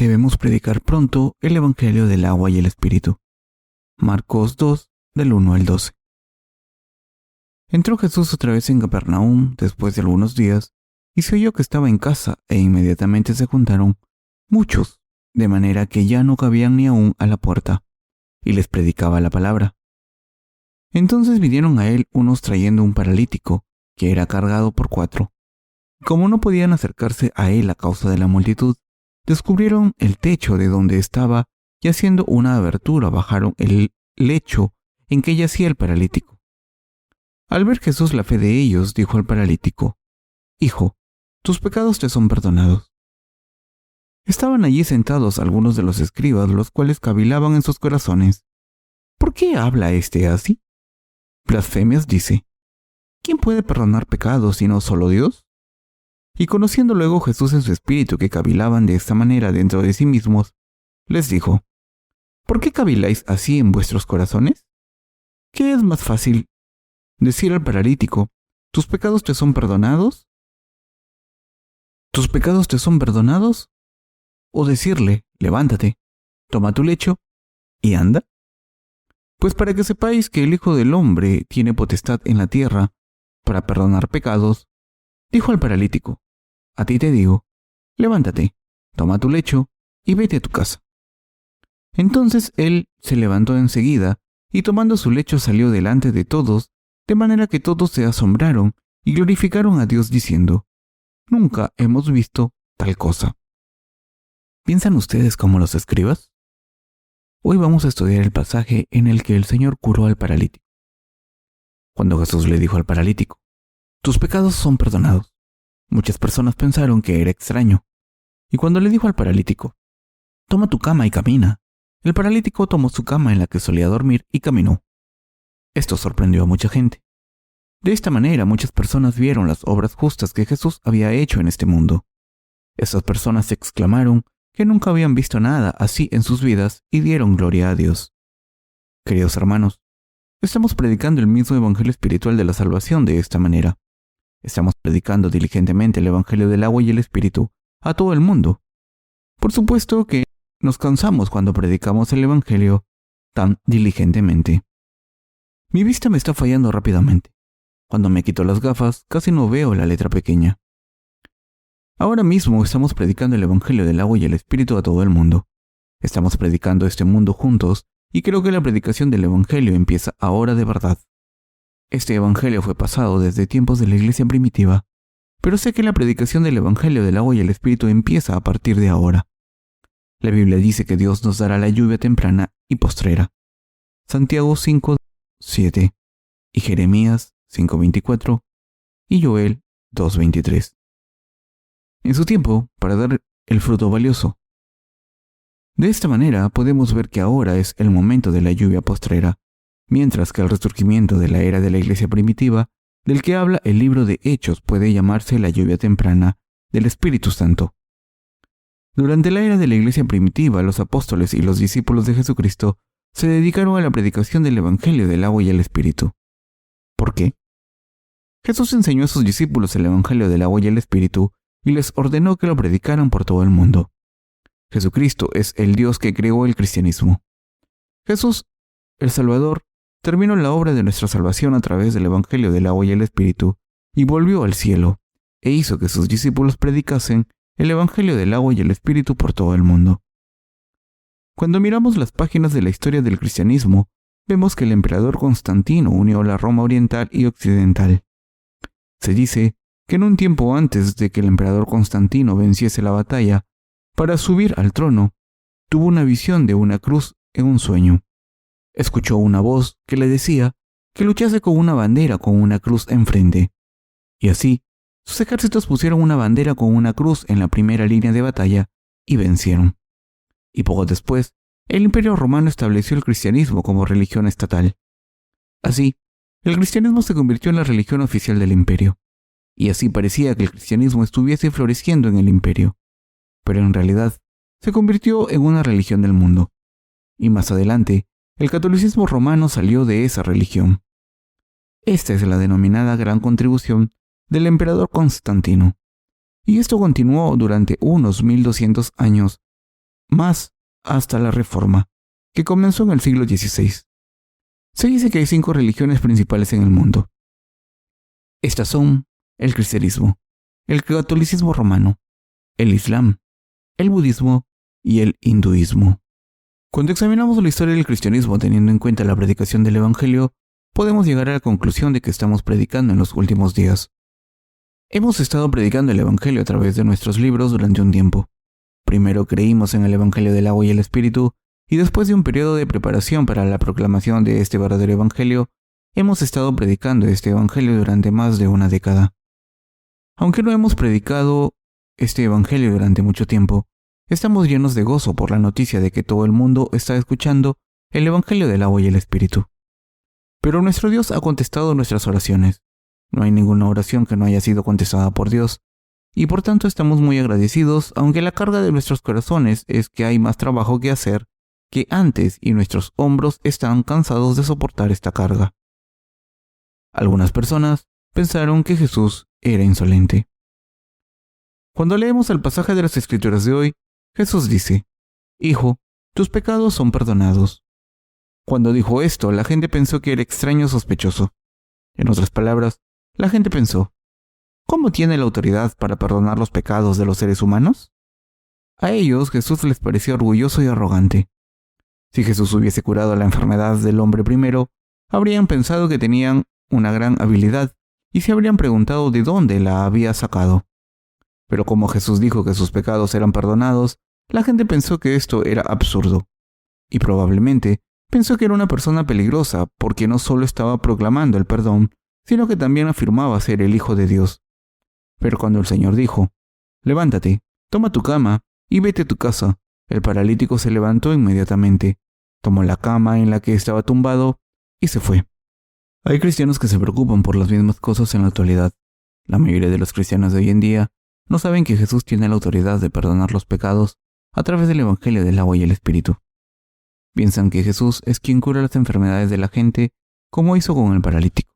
debemos predicar pronto el Evangelio del agua y el Espíritu. Marcos 2, del 1 al 12. Entró Jesús otra vez en Capernaum después de algunos días, y se oyó que estaba en casa, e inmediatamente se juntaron muchos, de manera que ya no cabían ni aún a la puerta, y les predicaba la palabra. Entonces vinieron a él unos trayendo un paralítico, que era cargado por 4. Como no podían acercarse a él a causa de la multitud, descubrieron el techo de donde estaba y haciendo una abertura bajaron el lecho en que yacía el paralítico. Al ver Jesús la fe de ellos, dijo al paralítico: Hijo, tus pecados te son perdonados. Estaban allí sentados algunos de los escribas, los cuales cavilaban en sus corazones: ¿por qué habla éste así? Blasfemias dice. ¿Quién puede perdonar pecados sino solo Dios? Y conociendo luego Jesús en su espíritu que cavilaban de esta manera dentro de sí mismos, les dijo: ¿por qué caviláis así en vuestros corazones? ¿Qué es más fácil, decir al paralítico: ¿tus pecados te son perdonados? ¿Tus pecados te son perdonados? ¿O decirle: levántate, toma tu lecho y anda? Pues para que sepáis que el Hijo del Hombre tiene potestad en la tierra para perdonar pecados, dijo al paralítico: a ti te digo, levántate, toma tu lecho y vete a tu casa. Entonces él se levantó enseguida y tomando su lecho salió delante de todos, de manera que todos se asombraron y glorificaron a Dios diciendo: nunca hemos visto tal cosa. ¿Piensan ustedes como los escribas? Hoy vamos a estudiar el pasaje en el que el Señor curó al paralítico. Cuando Jesús le dijo al paralítico: tus pecados son perdonados, muchas personas pensaron que era extraño. Y cuando le dijo al paralítico: toma tu cama y camina, el paralítico tomó su cama en la que solía dormir y caminó. Esto sorprendió a mucha gente. De esta manera muchas personas vieron las obras justas que Jesús había hecho en este mundo. Esas personas exclamaron que nunca habían visto nada así en sus vidas y dieron gloria a Dios. Queridos hermanos, estamos predicando el mismo evangelio espiritual de la salvación de esta manera. Estamos predicando diligentemente el evangelio del agua y el espíritu a todo el mundo. Por supuesto que nos cansamos cuando predicamos el evangelio tan diligentemente. Mi vista me está fallando rápidamente. Cuando me quito las gafas, casi no veo la letra pequeña. Ahora mismo estamos predicando el evangelio del agua y el espíritu a todo el mundo. Estamos predicando este mundo juntos y creo que la predicación del evangelio empieza ahora de verdad. Este evangelio fue pasado desde tiempos de la iglesia primitiva, pero sé que la predicación del evangelio del agua y el espíritu empieza a partir de ahora. La Biblia dice que Dios nos dará la lluvia temprana y postrera. Santiago 5:7 y Jeremías 5:24 y Joel 2:23. En su tiempo, para dar el fruto valioso. De esta manera podemos ver que ahora es el momento de la lluvia postrera, mientras que el resurgimiento de la era de la iglesia primitiva, del que habla el libro de Hechos, puede llamarse la lluvia temprana del Espíritu Santo. Durante la era de la iglesia primitiva, los apóstoles y los discípulos de Jesucristo se dedicaron a la predicación del evangelio del agua y el espíritu. ¿Por qué? Jesús enseñó a sus discípulos el evangelio del agua y el espíritu y les ordenó que lo predicaran por todo el mundo. Jesucristo es el Dios que creó el cristianismo. Jesús, el Salvador, terminó la obra de nuestra salvación a través del evangelio del agua y el espíritu y volvió al cielo e hizo que sus discípulos predicasen el evangelio del agua y el espíritu por todo el mundo. Cuando miramos las páginas de la historia del cristianismo, vemos que el emperador Constantino unió la Roma oriental y occidental. Se dice que en un tiempo antes de que el emperador Constantino venciese la batalla, para subir al trono, tuvo una visión de una cruz en un sueño. Escuchó una voz que le decía que luchase con una bandera con una cruz enfrente. Y así, sus ejércitos pusieron una bandera con una cruz en la primera línea de batalla y vencieron. Y poco después, el Imperio Romano estableció el cristianismo como religión estatal. Así, el cristianismo se convirtió en la religión oficial del imperio. Y así parecía que el cristianismo estuviese floreciendo en el imperio. Pero en realidad, se convirtió en una religión del mundo. Y más adelante, el catolicismo romano salió de esa religión. Esta es la denominada gran contribución del emperador Constantino. Y esto continuó durante unos 1200 años, más hasta la Reforma, que comenzó en el siglo XVI. Se dice que hay 5 religiones principales en el mundo. Estas son el cristianismo, el catolicismo romano, el islam, el budismo y el hinduismo. Cuando examinamos la historia del cristianismo teniendo en cuenta la predicación del evangelio, podemos llegar a la conclusión de que estamos predicando en los últimos días. Hemos estado predicando el evangelio a través de nuestros libros durante un tiempo. Primero creímos en el evangelio del agua y el espíritu, y después de un periodo de preparación para la proclamación de este verdadero evangelio, hemos estado predicando este evangelio durante más de una década. Aunque no hemos predicado este evangelio durante mucho tiempo, estamos llenos de gozo por la noticia de que todo el mundo está escuchando el evangelio del agua y el espíritu. Pero nuestro Dios ha contestado nuestras oraciones. No hay ninguna oración que no haya sido contestada por Dios, y por tanto estamos muy agradecidos, aunque la carga de nuestros corazones es que hay más trabajo que hacer que antes y nuestros hombros están cansados de soportar esta carga. Algunas personas pensaron que Jesús era insolente. Cuando leemos el pasaje de las Escrituras de hoy, Jesús dice: «Hijo, tus pecados son perdonados». Cuando dijo esto, la gente pensó que era extraño o sospechoso. En otras palabras, la gente pensó: ¿cómo tiene la autoridad para perdonar los pecados de los seres humanos? A ellos Jesús les parecía orgulloso y arrogante. Si Jesús hubiese curado la enfermedad del hombre primero, habrían pensado que tenían una gran habilidad y se habrían preguntado de dónde la había sacado. Pero como Jesús dijo que sus pecados eran perdonados, la gente pensó que esto era absurdo. Y probablemente pensó que era una persona peligrosa porque no solo estaba proclamando el perdón, sino que también afirmaba ser el Hijo de Dios. Pero cuando el Señor dijo: «Levántate, toma tu cama y vete a tu casa», el paralítico se levantó inmediatamente, tomó la cama en la que estaba tumbado y se fue. Hay cristianos que se preocupan por las mismas cosas en la actualidad. La mayoría de los cristianos de hoy en día no saben que Jesús tiene la autoridad de perdonar los pecados a través del evangelio del agua y el espíritu. Piensan que Jesús es quien cura las enfermedades de la gente, como hizo con el paralítico.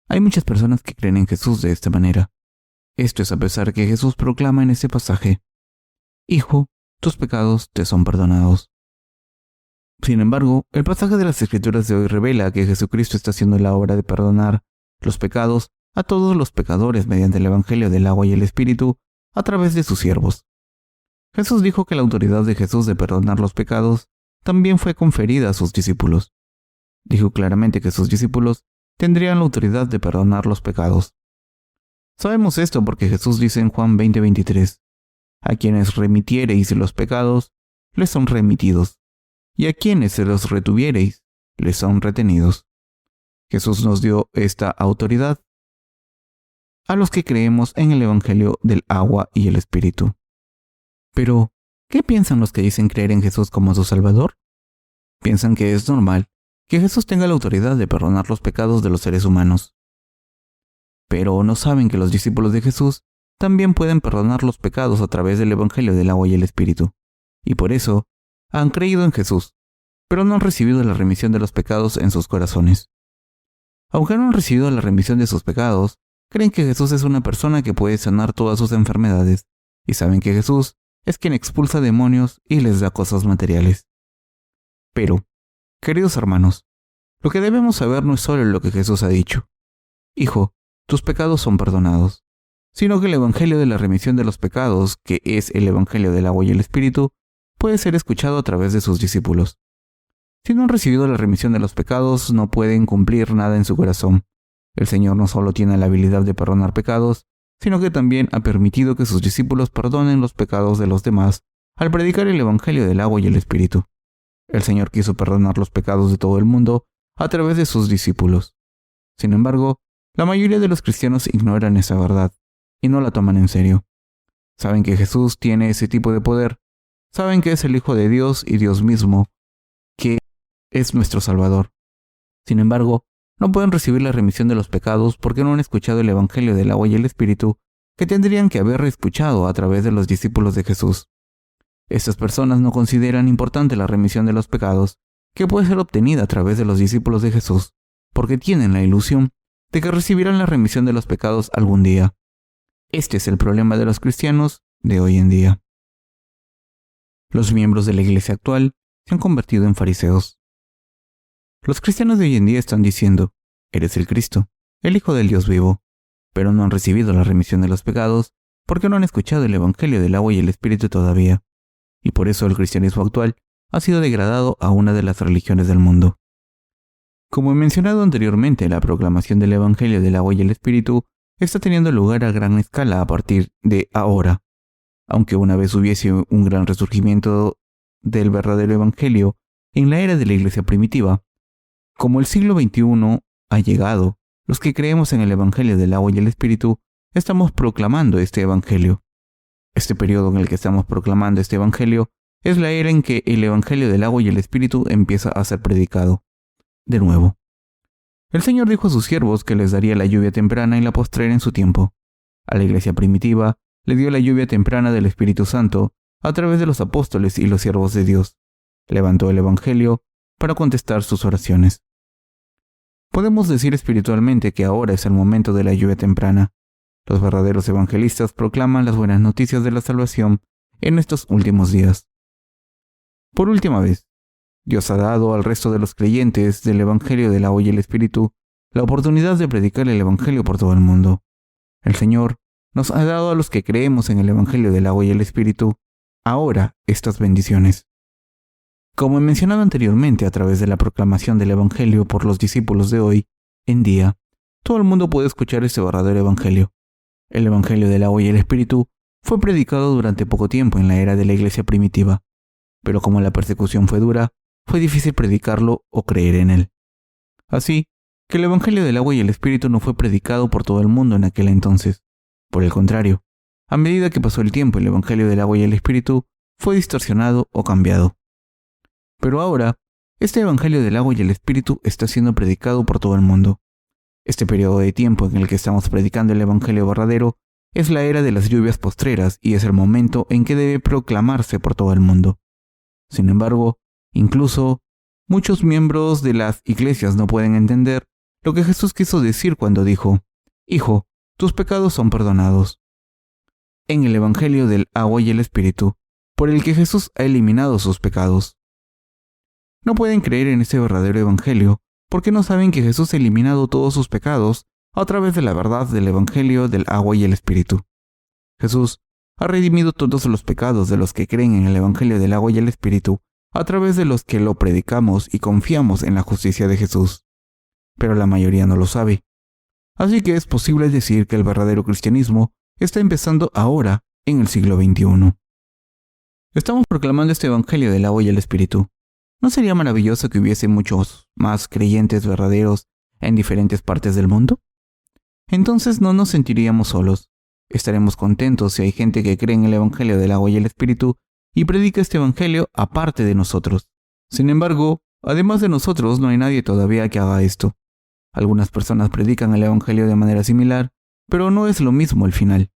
Hay muchas personas que creen en Jesús de esta manera. Esto es a pesar que Jesús proclama en este pasaje: «Hijo, tus pecados te son perdonados». Sin embargo, el pasaje de las Escrituras de hoy revela que Jesucristo está haciendo la obra de perdonar los pecados a todos los pecadores mediante el evangelio del agua y el espíritu a través de sus siervos. Jesús dijo que la autoridad de Jesús de perdonar los pecados también fue conferida a sus discípulos. Dijo claramente que sus discípulos tendrían la autoridad de perdonar los pecados. Sabemos esto porque Jesús dice en Juan 20:23: «A quienes remitiereis los pecados, les son remitidos, y a quienes se los retuviereis, les son retenidos». Jesús nos dio esta autoridad a los que creemos en el evangelio del agua y el espíritu. Pero, ¿qué piensan los que dicen creer en Jesús como su Salvador? Piensan que es normal que Jesús tenga la autoridad de perdonar los pecados de los seres humanos. Pero no saben que los discípulos de Jesús también pueden perdonar los pecados a través del evangelio del agua y el espíritu, y por eso han creído en Jesús, pero no han recibido la remisión de los pecados en sus corazones. Aunque no han recibido la remisión de sus pecados, creen que Jesús es una persona que puede sanar todas sus enfermedades, y saben que Jesús es quien expulsa demonios y les da cosas materiales. Pero, queridos hermanos, lo que debemos saber no es solo lo que Jesús ha dicho: «Hijo, tus pecados son perdonados», sino que el evangelio de la remisión de los pecados, que es el evangelio del agua y el espíritu, puede ser escuchado a través de sus discípulos. Si no han recibido la remisión de los pecados, no pueden cumplir nada en su corazón. El Señor no solo tiene la habilidad de perdonar pecados, sino que también ha permitido que sus discípulos perdonen los pecados de los demás al predicar el evangelio del agua y el espíritu. El Señor quiso perdonar los pecados de todo el mundo a través de sus discípulos. Sin embargo, la mayoría de los cristianos ignoran esa verdad y no la toman en serio. Saben que Jesús tiene ese tipo de poder. Saben que es el Hijo de Dios y Dios mismo, que es nuestro Salvador. Sin embargo, no pueden recibir la remisión de los pecados porque no han escuchado el evangelio del agua y el espíritu que tendrían que haber escuchado a través de los discípulos de Jesús. Estas personas no consideran importante la remisión de los pecados que puede ser obtenida a través de los discípulos de Jesús, porque tienen la ilusión de que recibirán la remisión de los pecados algún día. Este es el problema de los cristianos de hoy en día. Los miembros de la iglesia actual se han convertido en fariseos. Los cristianos de hoy en día están diciendo: eres el Cristo, el Hijo del Dios vivo, pero no han recibido la remisión de los pecados porque no han escuchado el Evangelio del agua y el Espíritu todavía, y por eso el cristianismo actual ha sido degradado a una de las religiones del mundo. Como he mencionado anteriormente, la proclamación del Evangelio del agua y el Espíritu está teniendo lugar a gran escala a partir de ahora. Aunque una vez hubiese un gran resurgimiento del verdadero Evangelio en la era de la iglesia primitiva, como el siglo XXI ha llegado, los que creemos en el Evangelio del agua y el Espíritu estamos proclamando este Evangelio. Este periodo en el que estamos proclamando este Evangelio es la era en que el Evangelio del agua y el Espíritu empieza a ser predicado. De nuevo, el Señor dijo a sus siervos que les daría la lluvia temprana y la postrera en su tiempo. A la iglesia primitiva le dio la lluvia temprana del Espíritu Santo a través de los apóstoles y los siervos de Dios. Levantó el Evangelio para contestar sus oraciones. Podemos decir espiritualmente que ahora es el momento de la lluvia temprana. Los verdaderos evangelistas proclaman las buenas noticias de la salvación en estos últimos días. Por última vez, Dios ha dado al resto de los creyentes del Evangelio del agua y el Espíritu la oportunidad de predicar el Evangelio por todo el mundo. El Señor nos ha dado a los que creemos en el Evangelio del agua y el Espíritu ahora estas bendiciones. Como he mencionado anteriormente, a través de la proclamación del Evangelio por los discípulos de hoy en día, todo el mundo puede escuchar este verdadero Evangelio. El Evangelio del agua y el Espíritu fue predicado durante poco tiempo en la era de la iglesia primitiva, pero como la persecución fue dura, fue difícil predicarlo o creer en él. Así que el Evangelio del agua y el Espíritu no fue predicado por todo el mundo en aquel entonces. Por el contrario, a medida que pasó el tiempo, el Evangelio del agua y el Espíritu fue distorsionado o cambiado. Pero ahora, este Evangelio del agua y el Espíritu está siendo predicado por todo el mundo. Este periodo de tiempo en el que estamos predicando el Evangelio verdadero es la era de las lluvias postreras y es el momento en que debe proclamarse por todo el mundo. Sin embargo, incluso muchos miembros de las iglesias no pueden entender lo que Jesús quiso decir cuando dijo: Hijo, tus pecados son perdonados. En el Evangelio del agua y el Espíritu, por el que Jesús ha eliminado sus pecados. No pueden creer en este verdadero Evangelio porque no saben que Jesús ha eliminado todos sus pecados a través de la verdad del Evangelio del agua y el Espíritu. Jesús ha redimido todos los pecados de los que creen en el Evangelio del agua y el Espíritu a través de los que lo predicamos y confiamos en la justicia de Jesús. Pero la mayoría no lo sabe. Así que es posible decir que el verdadero cristianismo está empezando ahora en el siglo XXI. Estamos proclamando este Evangelio del agua y el Espíritu. ¿No sería maravilloso que hubiese muchos más creyentes verdaderos en diferentes partes del mundo? Entonces no nos sentiríamos solos. Estaremos contentos si hay gente que cree en el Evangelio del agua y el Espíritu y predica este Evangelio aparte de nosotros. Sin embargo, además de nosotros, no hay nadie todavía que haga esto. Algunas personas predican el Evangelio de manera similar, pero no es lo mismo al final.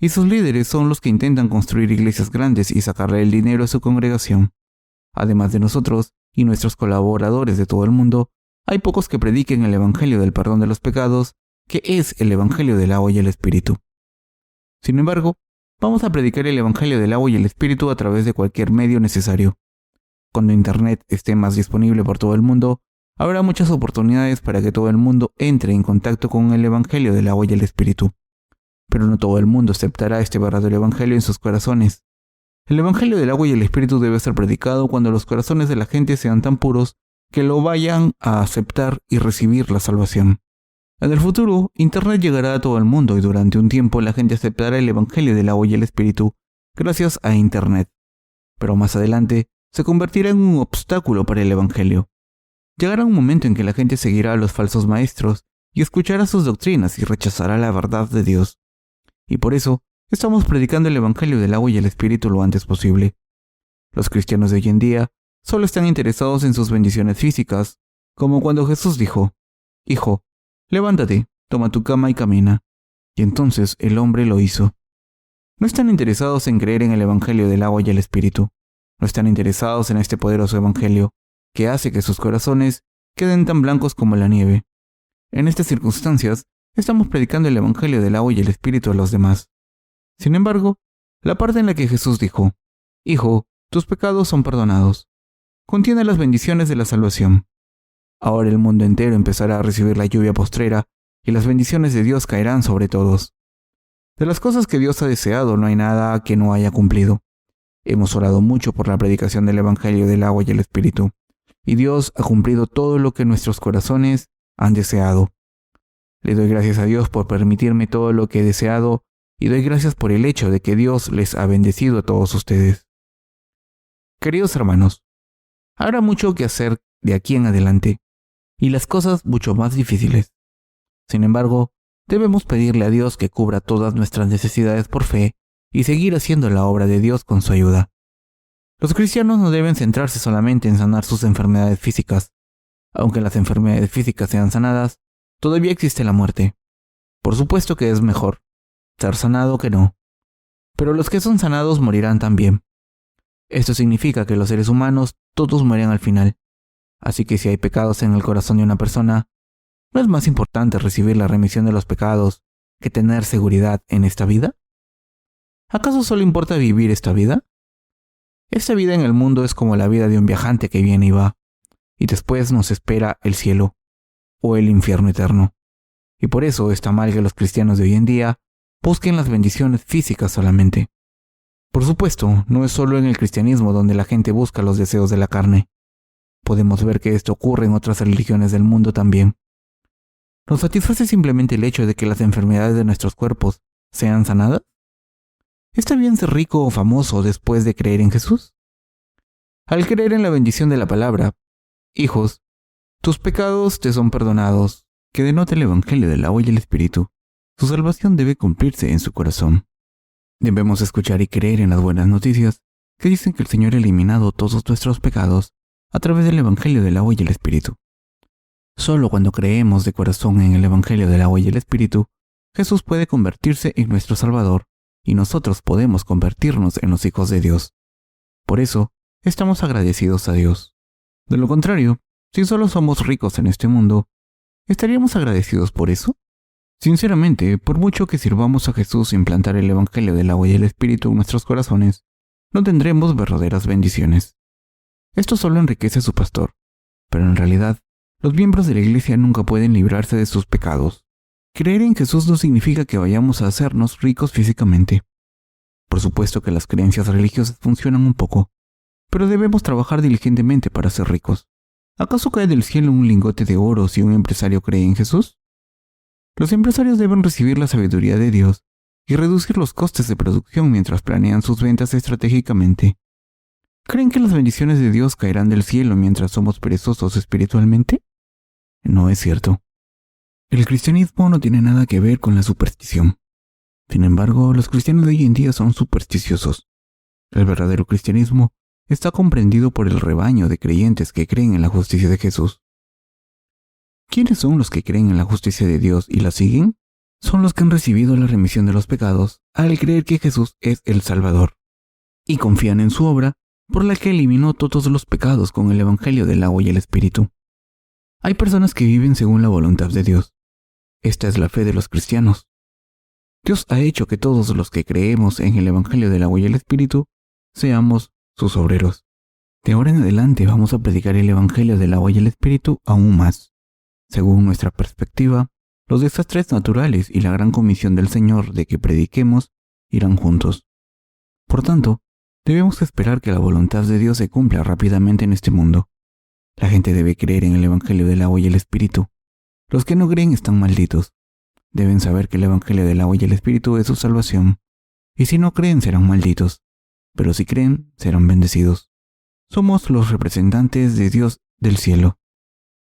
Y sus líderes son los que intentan construir iglesias grandes y sacarle el dinero a su congregación. Además de nosotros y nuestros colaboradores de todo el mundo, hay pocos que prediquen el Evangelio del perdón de los pecados, que es el Evangelio del agua y el Espíritu. Sin embargo, vamos a predicar el Evangelio del agua y el Espíritu a través de cualquier medio necesario. Cuando Internet esté más disponible por todo el mundo, habrá muchas oportunidades para que todo el mundo entre en contacto con el Evangelio del agua y el Espíritu. Pero no todo el mundo aceptará este verdadero Evangelio en sus corazones. El Evangelio del agua y el Espíritu debe ser predicado cuando los corazones de la gente sean tan puros que lo vayan a aceptar y recibir la salvación. En el futuro, Internet llegará a todo el mundo y durante un tiempo la gente aceptará el Evangelio del agua y el Espíritu gracias a Internet. Pero más adelante, se convertirá en un obstáculo para el Evangelio. Llegará un momento en que la gente seguirá a los falsos maestros y escuchará sus doctrinas y rechazará la verdad de Dios. Y por eso, estamos predicando el Evangelio del agua y el Espíritu lo antes posible. Los cristianos de hoy en día solo están interesados en sus bendiciones físicas, como cuando Jesús dijo: Hijo, levántate, toma tu cama y camina. Y entonces el hombre lo hizo. No están interesados en creer en el Evangelio del agua y el Espíritu. No están interesados en este poderoso Evangelio, que hace que sus corazones queden tan blancos como la nieve. En estas circunstancias, estamos predicando el Evangelio del agua y el Espíritu a los demás. Sin embargo, la parte en la que Jesús dijo: Hijo, tus pecados son perdonados. Contiene las bendiciones de la salvación. Ahora el mundo entero empezará a recibir la lluvia postrera y las bendiciones de Dios caerán sobre todos. De las cosas que Dios ha deseado no hay nada que no haya cumplido. Hemos orado mucho por la predicación del Evangelio del agua y el Espíritu, y Dios ha cumplido todo lo que nuestros corazones han deseado. Le doy gracias a Dios por permitirme todo lo que he deseado, y doy gracias por el hecho de que Dios les ha bendecido a todos ustedes. Queridos hermanos, habrá mucho que hacer de aquí en adelante, y las cosas mucho más difíciles. Sin embargo, debemos pedirle a Dios que cubra todas nuestras necesidades por fe y seguir haciendo la obra de Dios con su ayuda. Los cristianos no deben centrarse solamente en sanar sus enfermedades físicas. Aunque las enfermedades físicas sean sanadas, todavía existe la muerte. Por supuesto que es mejor estar sanado que no. Pero los que son sanados morirán también. Esto significa que los seres humanos todos mueren al final. Así que si hay pecados en el corazón de una persona, ¿no es más importante recibir la remisión de los pecados que tener seguridad en esta vida? ¿Acaso solo importa vivir esta vida? Esta vida en el mundo es como la vida de un viajante que viene y va, y después nos espera el cielo o el infierno eterno. Y por eso está mal que los cristianos de hoy en día busquen las bendiciones físicas solamente. Por supuesto, no es solo en el cristianismo donde la gente busca los deseos de la carne. Podemos ver que esto ocurre en otras religiones del mundo también. ¿Nos satisface simplemente el hecho de que las enfermedades de nuestros cuerpos sean sanadas? ¿Está bien ser rico o famoso después de creer en Jesús? Al creer en la bendición de la palabra, hijos, tus pecados te son perdonados, que denota el Evangelio del agua y el Espíritu, su salvación debe cumplirse en su corazón. Debemos escuchar y creer en las buenas noticias que dicen que el Señor ha eliminado todos nuestros pecados a través del Evangelio del agua y el Espíritu. Solo cuando creemos de corazón en el Evangelio del agua y el Espíritu, Jesús puede convertirse en nuestro Salvador y nosotros podemos convertirnos en los hijos de Dios. Por eso, estamos agradecidos a Dios. De lo contrario, si solo somos ricos en este mundo, ¿estaríamos agradecidos por eso? Sinceramente, por mucho que sirvamos a Jesús sin plantar el Evangelio del agua y el Espíritu en nuestros corazones, no tendremos verdaderas bendiciones. Esto solo enriquece a su pastor, pero en realidad, los miembros de la iglesia nunca pueden librarse de sus pecados. Creer en Jesús no significa que vayamos a hacernos ricos físicamente. Por supuesto que las creencias religiosas funcionan un poco, pero debemos trabajar diligentemente para ser ricos. ¿Acaso cae del cielo un lingote de oro si un empresario cree en Jesús? Los empresarios deben recibir la sabiduría de Dios y reducir los costes de producción mientras planean sus ventas estratégicamente. ¿Creen que las bendiciones de Dios caerán del cielo mientras somos perezosos espiritualmente? No es cierto. El cristianismo no tiene nada que ver con la superstición. Sin embargo, los cristianos de hoy en día son supersticiosos. El verdadero cristianismo está comprendido por el rebaño de creyentes que creen en la justicia de Jesús. ¿Quiénes son los que creen en la justicia de Dios y la siguen? Son los que han recibido la remisión de los pecados al creer que Jesús es el Salvador, y confían en su obra por la que eliminó todos los pecados con el Evangelio del agua y el Espíritu. Hay personas que viven según la voluntad de Dios. Esta es la fe de los cristianos. Dios ha hecho que todos los que creemos en el Evangelio del agua y el Espíritu seamos sus obreros. De ahora en adelante vamos a predicar el Evangelio del agua y el Espíritu aún más. Según nuestra perspectiva, los desastres naturales y la gran comisión del Señor de que prediquemos irán juntos. Por tanto, debemos esperar que la voluntad de Dios se cumpla rápidamente en este mundo. La gente debe creer en el Evangelio del agua y el Espíritu. Los que no creen están malditos. Deben saber que el Evangelio del agua y el Espíritu es su salvación. Y si no creen serán malditos. Pero si creen, serán bendecidos. Somos los representantes de Dios del cielo.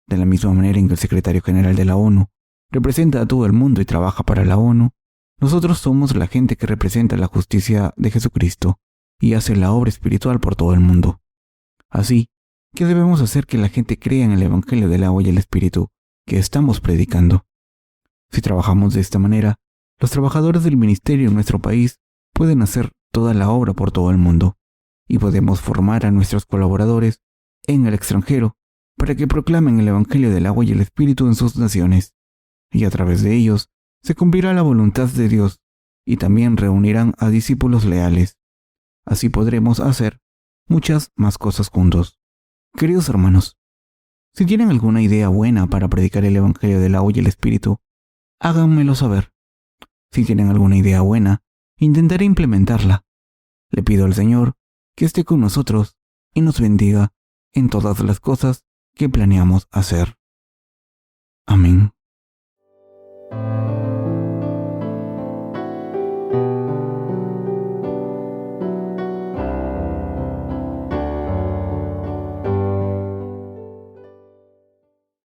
De la misma manera en que el secretario general de la ONU representa a todo el mundo y trabaja para la ONU, nosotros somos la gente que representa la justicia de Jesucristo y hace la obra espiritual por todo el mundo. Así que debemos hacer que la gente crea en el Evangelio del agua y el Espíritu que estamos predicando. Si trabajamos de esta manera, los trabajadores del ministerio en nuestro país pueden hacer toda la obra por todo el mundo y podemos formar a nuestros colaboradores en el extranjero para que proclamen el Evangelio del agua y el Espíritu en sus naciones, y a través de ellos se cumplirá la voluntad de Dios y también reunirán a discípulos leales. Así podremos hacer muchas más cosas juntos. Queridos hermanos, si tienen alguna idea buena para predicar el Evangelio del agua y el Espíritu, háganmelo saber. Si tienen alguna idea buena, intentaré implementarla. Le pido al Señor que esté con nosotros y nos bendiga en todas las cosas que planeamos hacer. Amén.